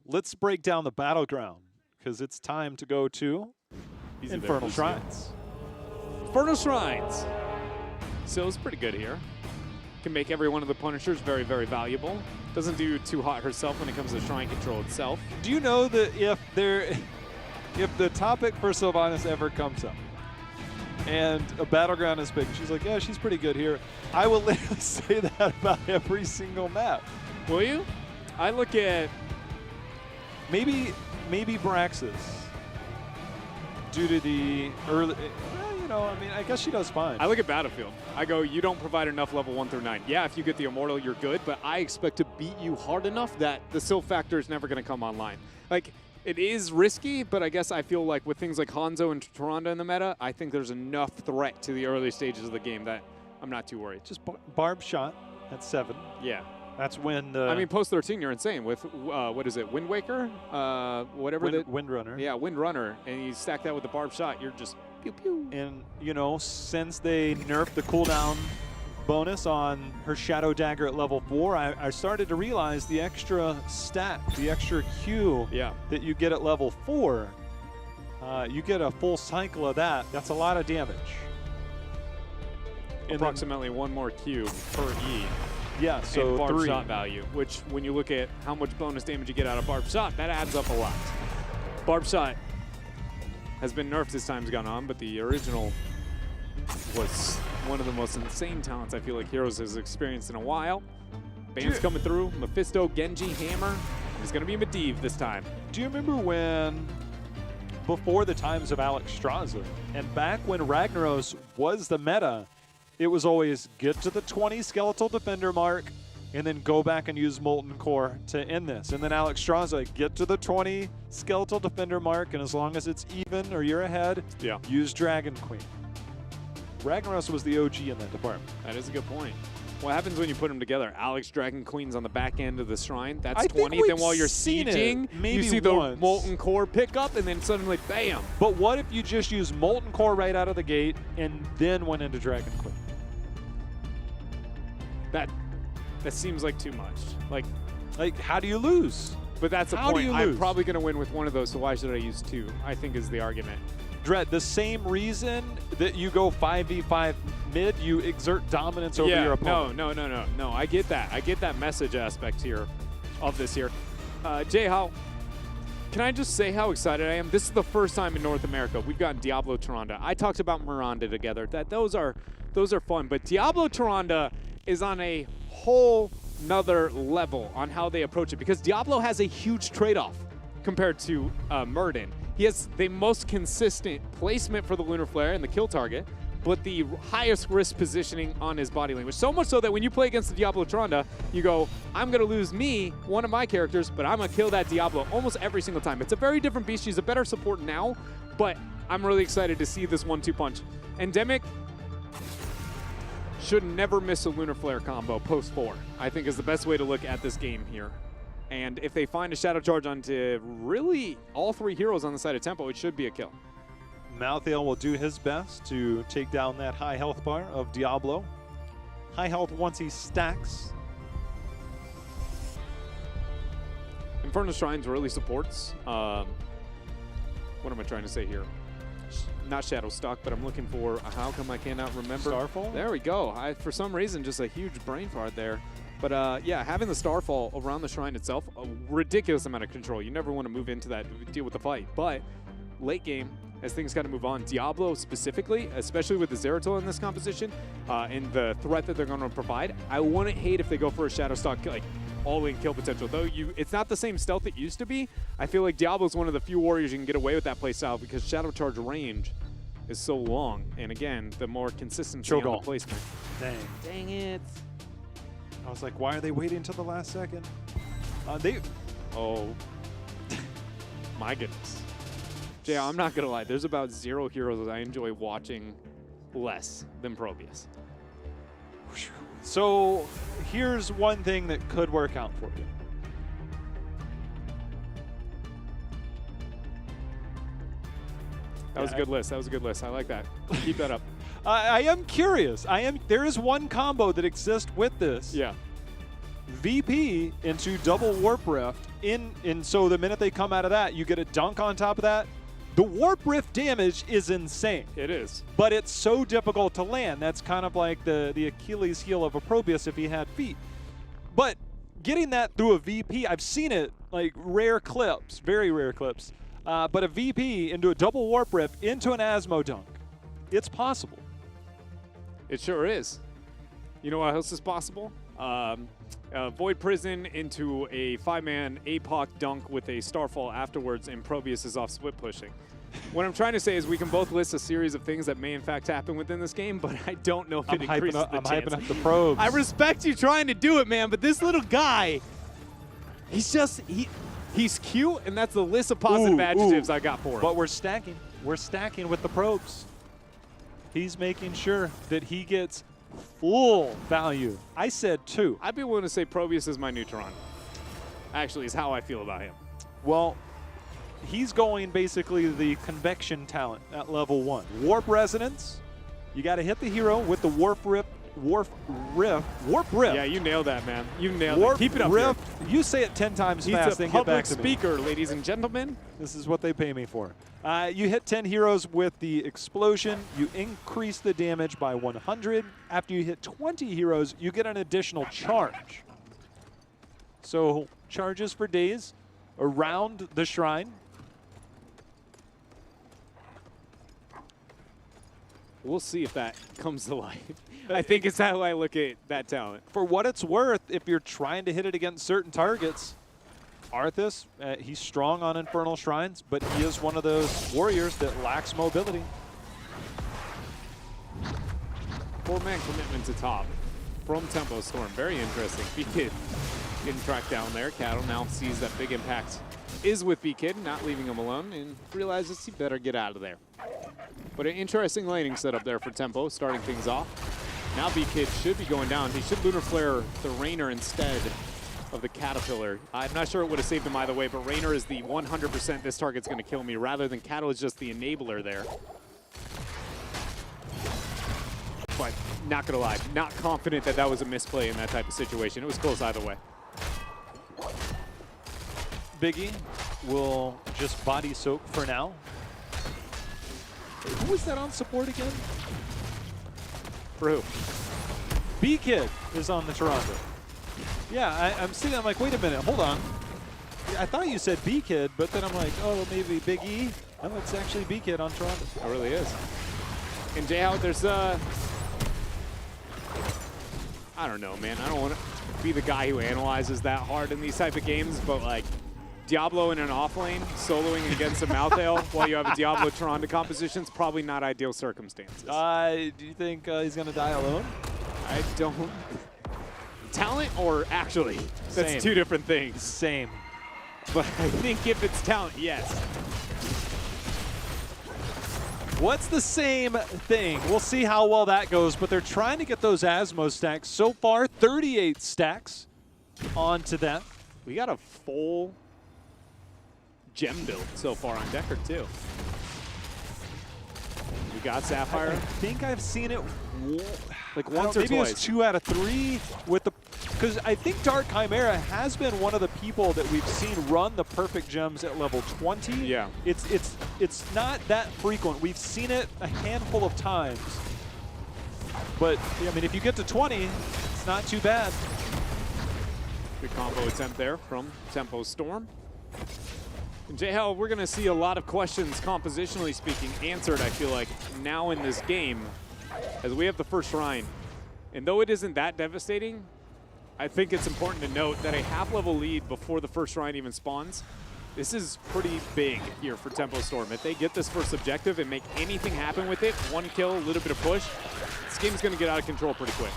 let's break down the battleground because it's time to go to Infernal Shrines. Infernal Shrines. Sill's pretty good here. Can make every one of the Punishers very, very valuable. Doesn't do too hot herself when it comes to shrine control itself. Do you know that if the topic for Sylvanas ever comes up and a battleground is big, she's like, yeah, she's pretty good here, I will literally say that about every single map. Will you? I look at maybe Braxis due to the early. I mean, I guess she does fine. I look at Battlefield. I go, you don't provide enough level 1 through 9. Yeah, if you get the Immortal, you're good, but I expect to beat you hard enough that the Syl factor is never going to come online. Like, it is risky, but I guess I feel like with things like Hanzo and Tyrande in the meta, I think there's enough threat to the early stages of the game that I'm not too worried. Just Barb shot at 7. Yeah. That's when the... I mean, post 13, you're insane with, what is it, Wind Waker? Whatever Windrunner. Yeah, Windrunner. And you stack that with the Barb shot, you're just pew pew. And, since they nerfed the cooldown bonus on her Shadow Dagger at level 4, I started to realize the extra stat, the extra Q that you get at level 4, you get a full cycle of that. That's a lot of damage. Approximately one more Q per E. Yeah, so and Barb 3. shot value, which when you look at how much bonus damage you get out of Barb shot, that adds up a lot. Barb shot has been nerfed as time's gone on, but the original was one of the most insane talents I feel like Heroes has experienced in a while. Band's coming through, Mephisto, Genji, Hammer. It's going to be Medivh this time. Do you remember when, before the times of Alex Straza, and back when Ragnaros was the meta, it was always get to the 20 Skeletal Defender mark and then go back and use Molten Core to end this. And then Alex Straza, get to the 20 Skeletal Defender mark, and as long as it's even or you're ahead, use Dragon Queen. Ragnaros was the OG in that department. That is a good point. What happens when you put them together? Alex Dragon Queen's on the back end of the shrine. That's 20. Then while you're sieging, you see the Molten Core pick up, and then suddenly, bam. But what if you just use Molten Core right out of the gate and then went into Dragon Queen? That seems like too much. Like how do you lose? But that's the How point. do you lose? I'm probably going to win with one of those, so why should I use 2? I think is the argument. Dread, the same reason that you go 5v5 mid, you exert dominance over your opponent. No. I get that. I get that message aspect here of this here. Jay, can I just say how excited I am? This is the first time in North America we've gotten Diablo Tyrande. I talked about Miranda together. Those are fun, but Diablo Tyrande is on a whole nother level on how they approach it, because Diablo has a huge trade-off compared to Murden. He has the most consistent placement for the Lunar Flare and the kill target, but the highest risk positioning on his body language. So much so that when you play against the Diablo Tyrande, you go, I'm going to lose one of my characters, but I'm going to kill that Diablo almost every single time. It's a very different beast. She's a better support now, but I'm really excited to see this 1-2 punch. Endemic should never miss a Lunar Flare combo post 4, I think is the best way to look at this game here. And if they find a Shadow Charge onto really all 3 heroes on the side of Tempo, it should be a kill. Malthael will do his best to take down that high health bar of Diablo. High health once he stacks. Infernal Shrines really supports, what am I trying to say here? Not Shadow Stock, but I'm looking for, how come I cannot remember? Starfall? There we go. For some reason, just a huge brain fart there. But yeah, having the Starfall around the shrine itself, a ridiculous amount of control. You never want to move into that, deal with the fight. But late game, as things got to move on, Diablo specifically, especially with the Zeratul in this composition, and the threat that they're going to provide, I wouldn't hate if they go for a Shadow Stock, all-in kill potential. Though it's not the same stealth it used to be. I feel like Diablo's one of the few warriors you can get away with that playstyle because Shadow Charge range is so long. And again, the more consistency on the placement. Dang it. I was like, why are they waiting until the last second? Oh. My goodness. Jay, I'm not going to lie. There's about 0 heroes that I enjoy watching less than Probius. So here's one thing that could work out for you. That was a good list. That was a good list. I like that. Keep that up. I am curious. There is one combo that exists with this. Yeah. VP into double Warp Rift And so the minute they come out of that, you get a dunk on top of that. The Warp Rift damage is insane. It is. But it's so difficult to land. That's kind of like the Achilles heel of a Probius if he had feet. But getting that through a VP, I've seen it, like rare clips, very rare clips. But a VP into a double Warp Rift into an Asmo dunk, it's possible. It sure is. You know what else is possible? Void Prison into a 5-man APOC dunk with a Starfall afterwards, and Probius is off split pushing. What I'm trying to say is we can both list a series of things that may in fact happen within this game, but I don't know if it increases the chance. I'm hyping up the probes. I respect you trying to do it, man, but this little guy, he's cute, and that's the list of positive adjectives I got for him. But we're stacking. We're stacking with the probes. He's making sure that he gets full value. I said 2. I'd be willing to say Probius is my new Toronto. Actually, is how I feel about him. Well, he's going basically the convection talent at level 1. Warp Resonance. You got to hit the hero with the Warp Rift. Yeah, you nailed that, man. You nailed it. Keep it up Rift. You say it 10 times fast and get back to me. He's a public speaker, ladies and gentlemen. This is what they pay me for. You hit 10 heroes with the explosion. You increase the damage by 100. After you hit 20 heroes, you get an additional charge. So charges for days around the shrine. We'll see if that comes to life. I think it's how I look at that talent. For what it's worth, if you're trying to hit it against certain targets, Arthas, he's strong on Infernal Shrines, but he is one of those warriors that lacks mobility. 4-man commitment to top from Tempo Storm. Very interesting. B-Kid getting tracked down there. Cattle now sees that big impact is with B-Kid, not leaving him alone, and realizes he better get out of there. But an interesting laning setup there for Tempo, starting things off. Now B-Kid should be going down. He should Lunar Flare the Rainer instead of the Caterpillar. I'm not sure it would have saved him either way, but Rainer is the 100% this target's going to kill me, rather than Cattle is just the enabler there. But not going to lie, not confident that that was a misplay in that type of situation. It was close either way. Biggie will just body soak for now. Who was that on support again? For who? B-Kid is on the Toronto. Yeah, I'm seeing that. I'm like, wait a minute, hold on. I thought you said B-Kid, but then I'm like, oh, maybe Big E. No, it's actually B-Kid on Toronto. It really is. And Jay, there's I don't know, man. I don't want to be the guy who analyzes that hard in these type of games, but like Diablo in an off lane, soloing against a Malthael while you have a Diablo Toronto composition is probably not ideal circumstances. Do you think he's going to die alone? I don't. Talent or actually? That's Same. Two different things. Same. But I think if it's talent, yes. What's the same thing? We'll see how well that goes, but they're trying to get those Asmo stacks. So far, 38 stacks onto that. We got a full gem build so far on Deckard, too. We got Sapphire. I think I've seen it like once or maybe twice. It's 2 out of 3 with the, because I think Dark Chimera has been one of the people that we've seen run the perfect gems at level 20. Yeah. It's not that frequent. We've seen it a handful of times. But I mean, if you get to 20, it's not too bad. Good combo attempt there from Tempo Storm. And J-Hell, we're going to see a lot of questions, compositionally speaking, answered, I feel like, now in this game, as we have the first shrine. And though it isn't that devastating, I think it's important to note that a half-level lead before the first shrine even spawns, this is pretty big here for Tempo Storm. If they get this first objective and make anything happen with it, 1 kill, a little bit of push, this game's going to get out of control pretty quick.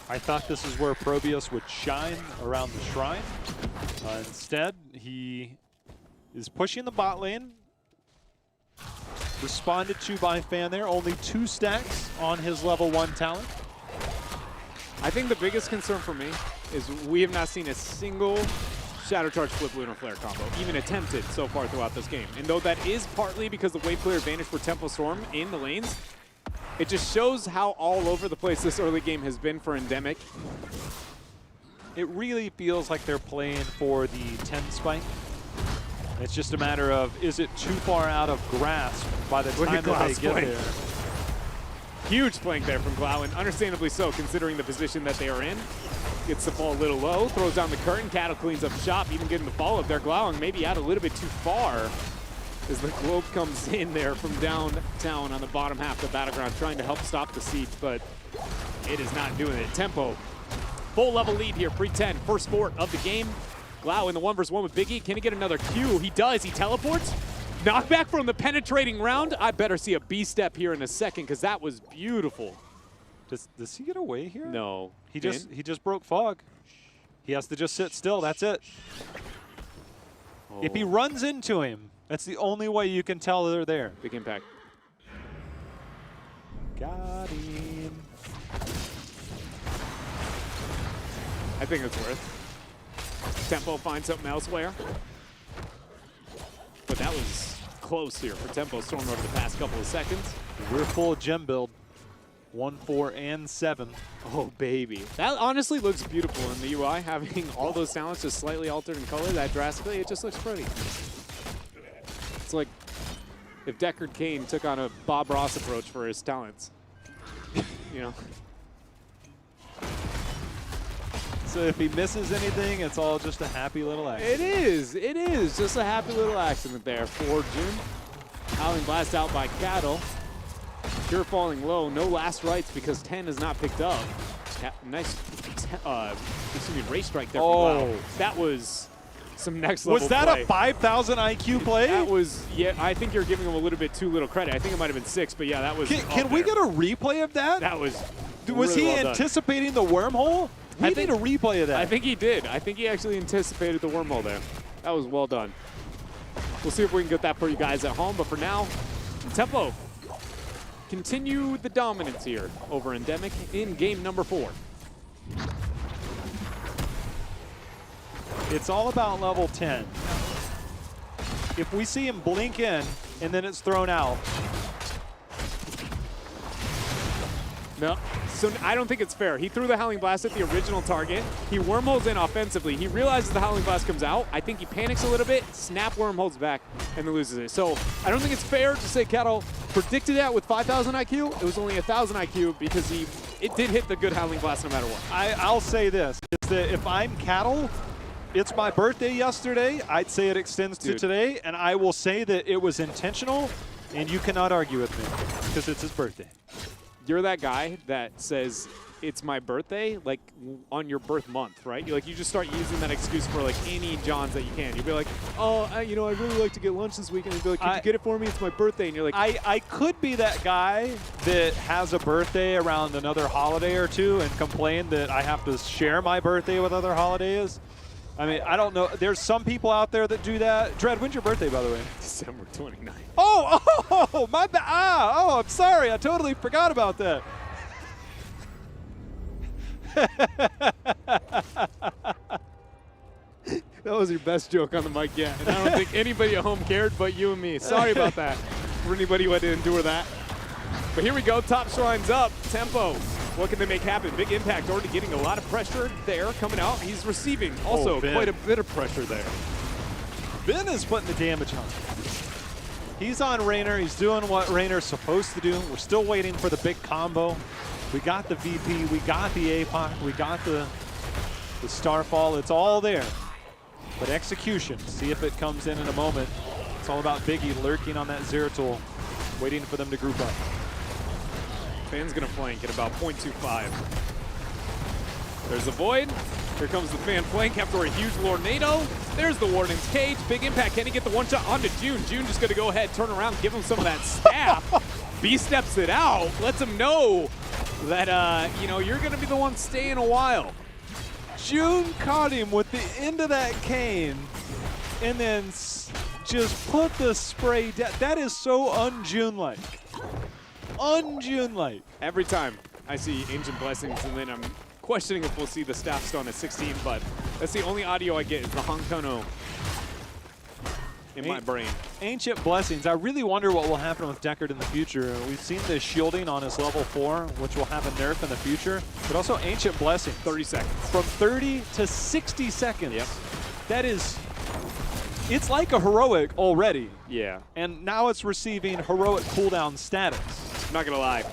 I thought this is where Probius would shine around the shrine. Instead, he is pushing the bot lane. Responded to by Fan there. Only 2 stacks on his level 1 talent. I think the biggest concern for me is we have not seen a single Shadow Charge Flip Lunar Flare combo, even attempted so far throughout this game. And though that is partly because the wave clear advantage for Tempo Storm in the lanes, it just shows how all over the place this early game has been for Endemic. it really feels like they're playing for the 10 spike. It's just a matter of, is it too far out of grasp by the time that they get there? Huge flank there from Glau, and understandably so, considering the position that they are in. Gets the ball a little low, throws down the curtain, Cattle cleans up shop, even getting the follow-up there. Glauing maybe out a little bit too far as the Globe comes in there from downtown on the bottom half of the battleground, trying to help stop the siege, but it is not doing it. Tempo, full level lead here, pre-10, first fort of the game. Glau in the 1v1 with Biggie. Can he get another Q? He does. He teleports. Knockback from the penetrating round. I better see a B step here in a second because that was beautiful. Does he get away here? No. He just broke fog. He has to just sit still. That's it. Oh. If he runs into him, that's the only way you can tell they're there. Big impact. Got him. I think it's worth. Tempo finds something elsewhere. But that was close here for Tempo Storm over the past couple of seconds. We're full gem build. 1, 4, and 7. Oh, baby. That honestly looks beautiful in the UI, having all those talents just slightly altered in color that drastically. It just looks pretty. It's like if Deckard Cain took on a Bob Ross approach for his talents. You know? So if he misses anything, it's all just a happy little accident. It is. It is. Just a happy little accident there for June. Howling Blast out by Cattle. Pure falling low. No last rights because 10 is not picked up. Nice race strike there from Glau. That was some next level Was that play. a 5,000 IQ play? That was, yeah, I think you're giving him a little bit too little credit. I think it might have been 6, but yeah, that was Can we get a replay of that? That was Was really he well anticipating the wormhole? We need a replay of that. I think he did. I think he actually anticipated the wormhole there. That was well done. We'll see if we can get that for you guys at home, but for now, Tempo continue the dominance here over Endemic in game number 4. It's all about level 10. If we see him blink in and then it's thrown out. No, so I don't think it's fair. He threw the Howling Blast at the original target. He wormholes in offensively. He realizes the Howling Blast comes out. I think he panics a little bit, snap wormholes back, and then loses it. So I don't think it's fair to say Cattle predicted that with 5,000 IQ. It was only 1,000 IQ because it did hit the good Howling Blast no matter what. I'll say this, is that if I'm Cattle, it's my birthday yesterday. I'd say it extends to today, and I will say that it was intentional, and you cannot argue with me because it's his birthday. You're that guy that says it's my birthday, like on your birth month, right? You just start using that excuse for like any Johns that you can. You'll be like, oh, I really like to get lunch this weekend. You'll be like, can you get it for me? It's my birthday. And you're like, I could be that guy that has a birthday around another holiday or two and complain that I have to share my birthday with other holidays. I mean, I don't know. There's some people out there that do that. Dred, when's your birthday, by the way? December 29th. Oh, my bad. Oh, I'm sorry. I totally forgot about that. That was your best joke on the mic yet. And I don't think anybody at home cared but you and me. Sorry about that for anybody who had to endure that. But here we go. Top Shrine's up. Tempo. What can they make happen? Big impact already getting a lot of pressure there coming out. He's receiving also quite a bit of pressure there. Ben is putting the damage on. He's on Raynor. He's doing what Raynor's supposed to do. We're still waiting for the big combo. We got the VP. We got the APOC. We got the Starfall. It's all there. But execution, see if it comes in a moment. It's all about Biggie lurking on that Zeratul, waiting for them to group up. Fan's gonna flank at about 0.25. There's the Void. Here comes the Fan flank after a huge Lornado. There's the Warden's Cage. Big impact. Can he get the one shot onto June? June just gonna go ahead, turn around, give him some of that staff. B steps it out, lets him know that, you're gonna be the one staying a while. June caught him with the end of that cane and then just put the spray down. That is so un-June-like. Un-June-like. Every time I see Ancient Blessings, and then I'm questioning if we'll see the staff stone at 16, but that's the only audio I get is the Honkono in my brain. Ancient Blessings. I really wonder what will happen with Deckard in the future. We've seen the shielding on his level 4, which will have a nerf in the future, but also Ancient Blessings. 30 seconds. From 30 to 60 seconds. Yep. That is, it's like a heroic already. Yeah. And now it's receiving heroic cooldown status. I'm not going to lie.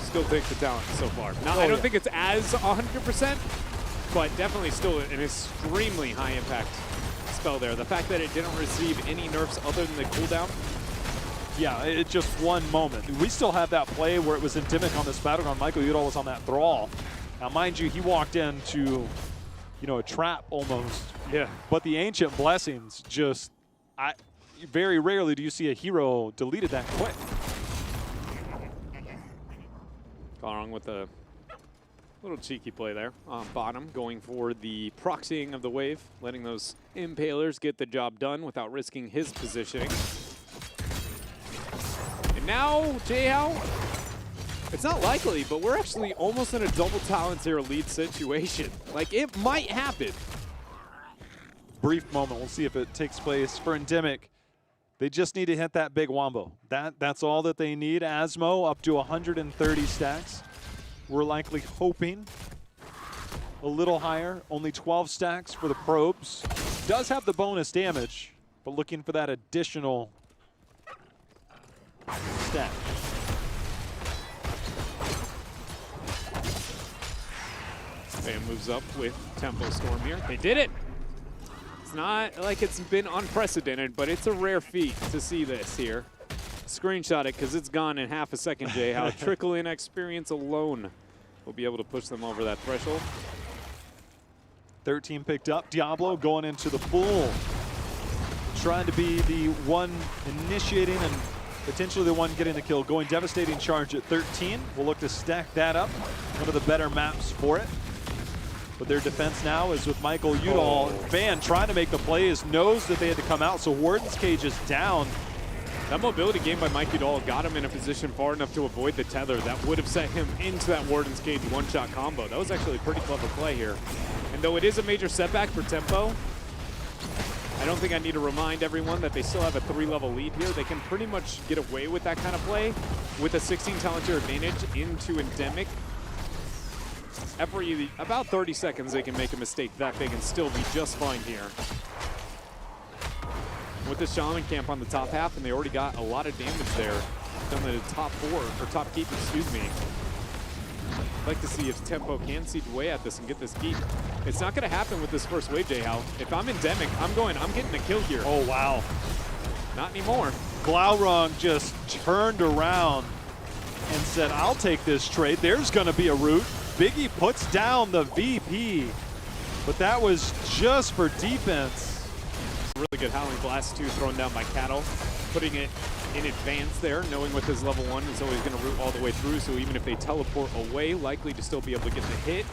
Still take the talent so far. Now, I don't think it's as 100%, but definitely still an extremely high impact spell there. The fact that it didn't receive any nerfs other than the cooldown. Yeah, it's just one moment. We still have that play where it was endemic on this battleground. Michael Udall was on that thrall. Now, mind you, he walked into, you know, a trap almost. Yeah. But the Ancient Blessings just, very rarely do you see a hero deleted that quick. Wrong with a little cheeky play there on bottom, going for the proxying of the wave, letting those impalers get the job done without risking his positioning. And now, Jayhow, it's not likely, but we're actually almost in a double Talenteer lead situation. Like, it might happen. Brief moment. We'll see if it takes place for Endemic. They just need to hit that big wombo. That's all that they need. Asmo up to 130 stacks. We're likely hoping a little higher. Only 12 stacks for the probes. Does have the bonus damage, but looking for that additional stack. Fan moves up with Tempo Storm here. They did it! It's not like it's been unprecedented, but it's a rare feat to see this here. Screenshot it because it's gone in half a second, Jay. How trickle-in experience alone will be able to push them over that threshold. 13 picked up. Diablo going into the pool. Trying to be the one initiating and potentially the one getting the kill. Going devastating charge at 13. We'll look to stack that up. One of the better maps for it. But their defense now is with Michael Udall. Van trying to make the plays, knows that they had to come out, so Warden's Cage is down. That mobility game by Mike Udall got him in a position far enough to avoid the tether that would have set him into that Warden's Cage one-shot combo. That was actually a pretty clever play here. And though it is a major setback for Tempo, I don't think I need to remind everyone that they still have a 3-level lead here. They can pretty much get away with that kind of play with a 16 Talenteer advantage into Endemic. Every about 30 seconds, they can make a mistake that big and still be just fine here. With the Shaman camp on the top half, and they already got a lot of damage there. Done the top 4, or top keep, excuse me. I'd like to see if Tempo can seed away at this and get this keep. It's not going to happen with this first wave, Jayhow. If I'm Endemic, I'm getting a kill here. Oh, wow. Not anymore. Glaurung just turned around and said, I'll take this trade. There's going to be a route. Biggie puts down the VP, but that was just for defense. Really good Howling Blast too, thrown down by Cattle, putting it in advance there, knowing with his level 1 is always going to route all the way through, so even if they teleport away, likely to still be able to get the hit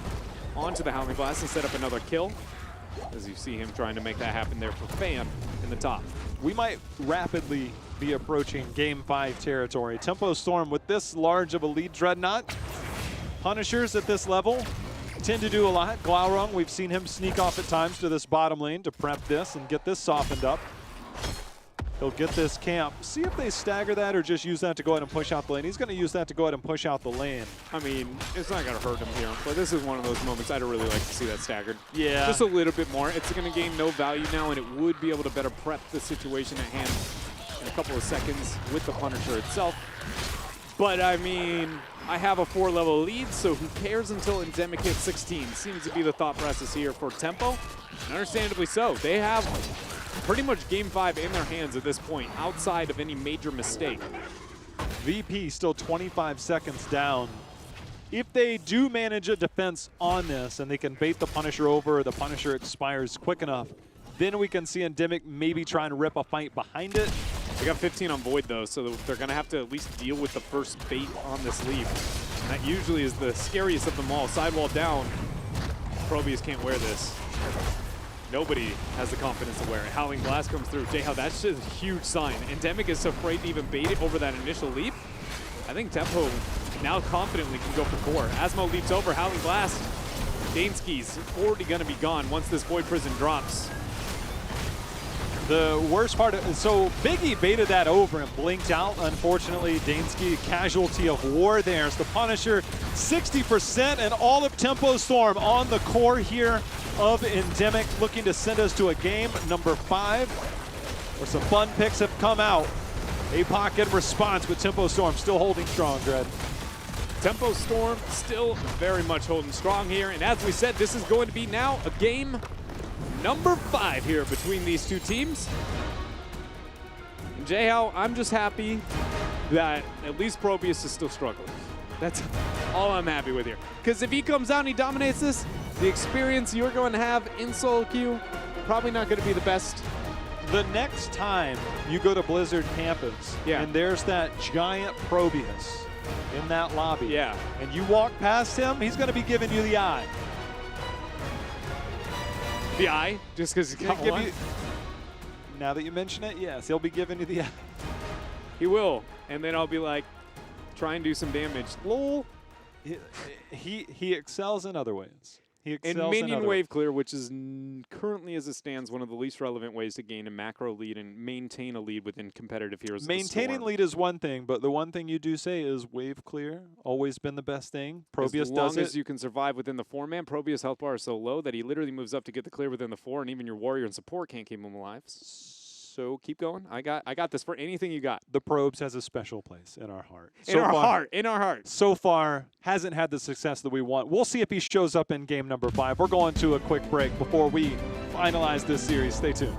onto the Howling Blast and set up another kill, as you see him trying to make that happen there for Fan in the top. We might rapidly be approaching Game 5 territory. Tempo Storm with this large of a lead Dreadnought. Punishers at this level tend to do a lot. Glaurung, we've seen him sneak off at times to this bottom lane to prep this and get this softened up. He'll get this camp. See if they stagger that or just use that to go ahead and push out the lane. He's going to use that to go ahead and push out the lane. I mean, it's not going to hurt him here, but this is one of those moments I'd really like to see that staggered. Yeah. Just a little bit more. It's going to gain no value now, and it would be able to better prep the situation at hand in a couple of seconds with the Punisher itself. But, I mean, I have a 4-level lead, so who cares until Endemic hits 16? Seems to be the thought process here for Tempo, and understandably so. They have pretty much Game 5 in their hands at this point, outside of any major mistake. VP still 25 seconds down. If they do manage a defense on this and they can bait the Punisher over, or the Punisher expires quick enough, then we can see Endemic maybe trying to rip a fight behind it. They got 15 on Void, though, so they're going to have to at least deal with the first bait on this leap. And that usually is the scariest of them all. Sidewall down. Probius can't wear this. Nobody has the confidence to wear it. Howling Blast comes through. Jayhow, that's just a huge sign. Endemic is afraid to even bait it over that initial leap. I think Tempo now confidently can go for core. Asmo leaps over. Howling Blast. Daneski's already going to be gone once this Void Prison drops. The worst part, so Biggie baited that over and blinked out. Unfortunately, Dansky, casualty of war there. As the Punisher, 60% and all of Tempo Storm on the core here of Endemic, looking to send us to a game number 5, where some fun picks have come out. APOC in response, with Tempo Storm still holding strong, Dredd. Tempo Storm still very much holding strong here. And as we said, this is going to be now a game number 5 here between these two teams. And J-How, I'm just happy that at least Probius is still struggling. That's all I'm happy with here. Because if he comes out and he dominates this, the experience you're going to have in solo queue, probably not going to be the best. The next time you go to Blizzard campus, and there's that giant Probius in that lobby, and you walk past him, he's going to be giving you the eye. The eye? Just because he's got one? Now that you mention it, yes, he'll be giving you the eye. He will. And then I'll be like, try and do some damage. Lol. He excels in other ways. He excels and minion in wave clear, which is currently, as it stands, one of the least relevant ways to gain a macro lead and maintain a lead within competitive heroes. Maintaining lead is one thing, but the one thing you do say is wave clear. Always been the best thing. Probius does it. As long as you can survive within the 4-man, Probius' health bar is so low that he literally moves up to get the clear within the 4, and even your warrior and support can't keep him alive. So keep going. I got this for anything you got. The Probes has a special place in our heart. In our heart. So far, hasn't had the success that we want. We'll see if he shows up in game number 5. We're going to a quick break before we finalize this series. Stay tuned.